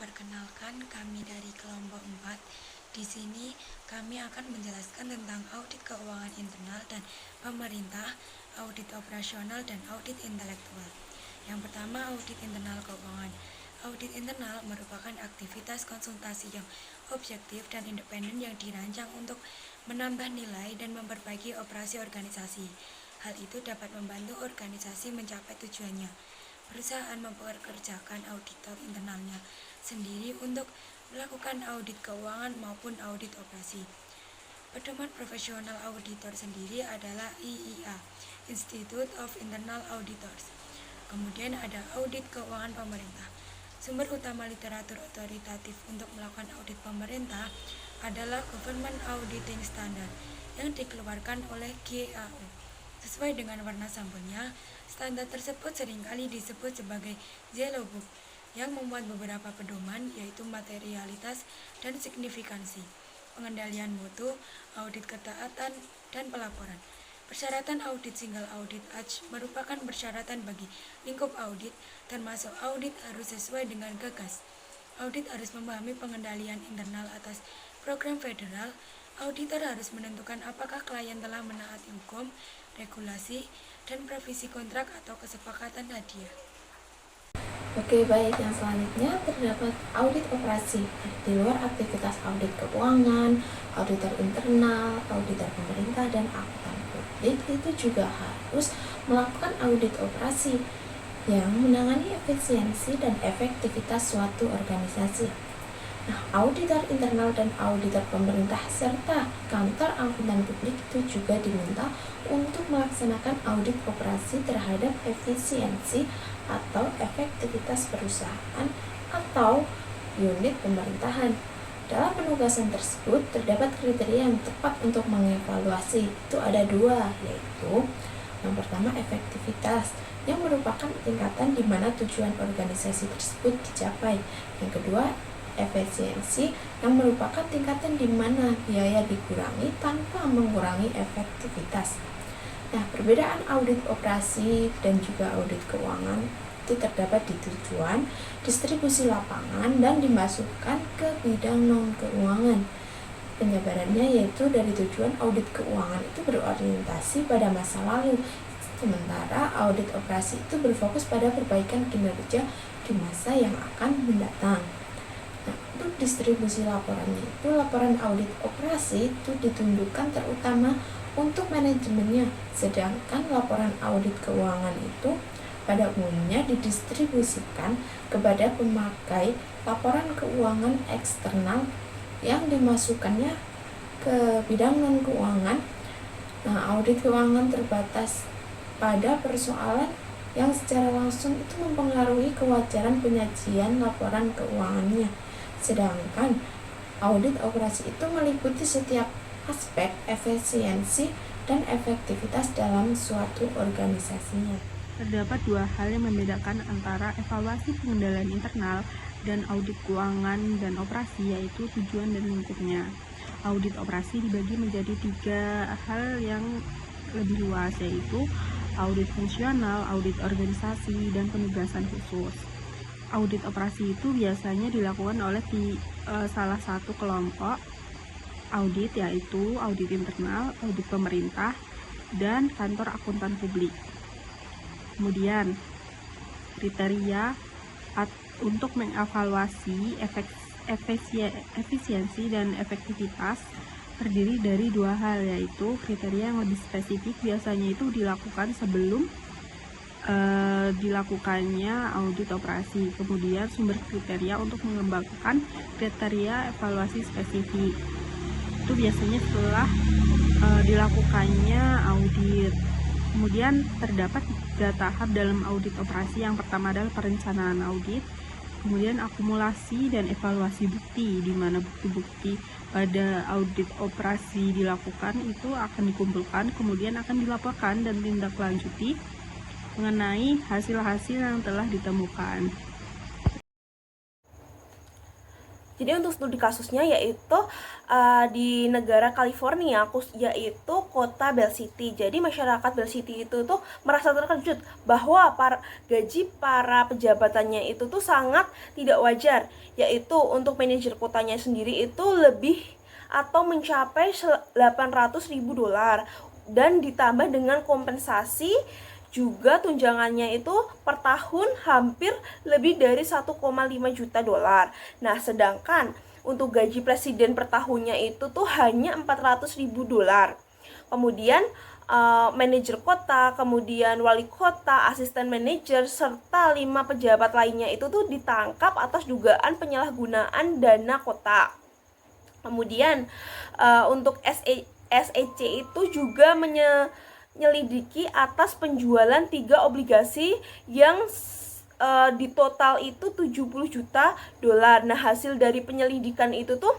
Perkenalkan, kami dari kelompok 4. Di sini kami akan menjelaskan tentang audit keuangan internal dan pemerintah, audit operasional, dan audit intelektual. Yang pertama, audit internal keuangan. Audit internal merupakan aktivitas konsultasi yang objektif dan independen yang dirancang untuk menambah nilai dan memperbaiki operasi organisasi. Hal itu dapat membantu organisasi mencapai tujuannya. Perusahaan mempekerjakan auditor internalnya sendiri untuk melakukan audit keuangan maupun audit operasi. Pedoman profesional auditor sendiri adalah IIA, Institute of Internal Auditors. Kemudian ada audit keuangan pemerintah. Sumber utama literatur otoritatif untuk melakukan audit pemerintah adalah Government Auditing Standard yang dikeluarkan oleh GAO. Sesuai dengan warna sampulnya, standar tersebut seringkali disebut sebagai Yellow Book yang memuat beberapa pedoman, yaitu materialitas dan signifikansi, pengendalian mutu, audit ketaatan, dan pelaporan. Persyaratan audit single audit Act merupakan persyaratan bagi lingkup audit, termasuk audit harus sesuai dengan gagas. Audit harus memahami pengendalian internal atas program federal. Auditor harus menentukan apakah klien telah menaati hukum, regulasi, dan provisi kontrak atau kesepakatan hadiah. Oke, baik. Yang selanjutnya terdapat audit operasi. Di luar aktivitas audit keuangan, auditor internal, auditor pemerintah, dan akuntan publik itu juga harus melakukan audit operasi yang menangani efisiensi dan efektivitas suatu organisasi. Nah, auditor internal dan auditor pemerintah serta kantor akuntan publik itu juga diminta untuk melaksanakan audit operasi terhadap efisiensi atau efektivitas perusahaan atau unit pemerintahan. Dalam penugasan tersebut terdapat kriteria yang tepat untuk mengevaluasi. Itu ada dua, yaitu yang pertama efektivitas, yang merupakan tingkatan di mana tujuan organisasi tersebut dicapai. Yang kedua efisiensi, yang merupakan tingkatan di mana biaya dikurangi tanpa mengurangi efektivitas. Nah, perbedaan audit operasi dan juga audit keuangan itu terdapat di tujuan, distribusi lapangan, dan dimasukkan ke bidang non-keuangan. Penyebarannya yaitu dari tujuan audit keuangan itu berorientasi pada masa lalu, sementara audit operasi itu berfokus pada perbaikan kinerja di masa yang akan mendatang. Nah, untuk distribusi laporannya itu, laporan audit operasi itu ditunjukkan terutama untuk manajemennya, sedangkan laporan audit keuangan itu pada umumnya didistribusikan kepada pemakai laporan keuangan eksternal yang dimasukkannya ke bidang non-keuangan. Nah, audit keuangan terbatas pada persoalan yang secara langsung itu mempengaruhi kewajaran penyajian laporan keuangannya. Sedangkan audit operasi itu meliputi setiap aspek efisiensi dan efektivitas dalam suatu organisasinya. Terdapat dua hal yang membedakan antara evaluasi pengendalian internal dan audit keuangan dan operasi, yaitu tujuan dan lingkupnya. Audit operasi dibagi menjadi tiga hal yang lebih luas, yaitu audit fungsional, audit organisasi, dan penugasan khusus. Audit operasi itu biasanya dilakukan oleh salah satu kelompok audit, yaitu audit internal, audit pemerintah, dan kantor akuntan publik. Kemudian kriteria untuk mengevaluasi efisiensi dan efektivitas terdiri dari dua hal, yaitu kriteria yang lebih spesifik biasanya itu dilakukan sebelum dilakukannya audit operasi. Kemudian sumber kriteria untuk mengembangkan kriteria evaluasi spesifik itu biasanya setelah dilakukannya audit. Kemudian terdapat 3 tahap dalam audit operasi. Yang pertama adalah perencanaan audit, kemudian akumulasi dan evaluasi bukti, di mana bukti-bukti pada audit operasi dilakukan itu akan dikumpulkan, kemudian akan dilaporkan dan tindak lanjuti mengenai hasil-hasil yang telah ditemukan. Jadi untuk studi kasusnya yaitu di negara California, yaitu kota Bell City. Jadi masyarakat Bell City itu tuh merasa terkejut bahwa gaji para pejabatannya itu tuh sangat tidak wajar, yaitu untuk manajer kotanya sendiri itu lebih atau mencapai $800.000 dan ditambah dengan kompensasi juga tunjangannya itu per tahun hampir lebih dari $1,5 juta. Nah, sedangkan untuk gaji presiden per tahunnya itu tuh hanya $400.000. Kemudian manajer kota, kemudian wali kota, asisten manajer, serta 5 pejabat lainnya itu tuh ditangkap atas dugaan penyalahgunaan dana kota. Kemudian untuk SEC itu juga menyelidiki atas penjualan 3 obligasi yang di total itu $70 juta. Nah, hasil dari penyelidikan itu tuh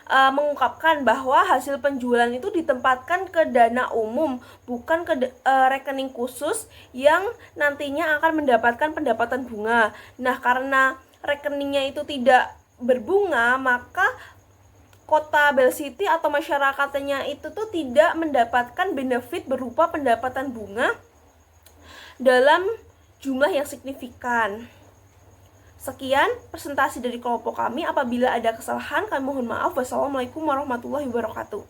mengungkapkan bahwa hasil penjualan itu ditempatkan ke dana umum, bukan ke rekening khusus yang nantinya akan mendapatkan pendapatan bunga. Nah, karena rekeningnya itu tidak berbunga, maka kota Bell City atau masyarakatnya itu tuh tidak mendapatkan benefit berupa pendapatan bunga dalam jumlah yang signifikan. Sekian presentasi dari kelompok kami. Apabila ada kesalahan, kami mohon maaf. Wassalamualaikum warahmatullahi wabarakatuh.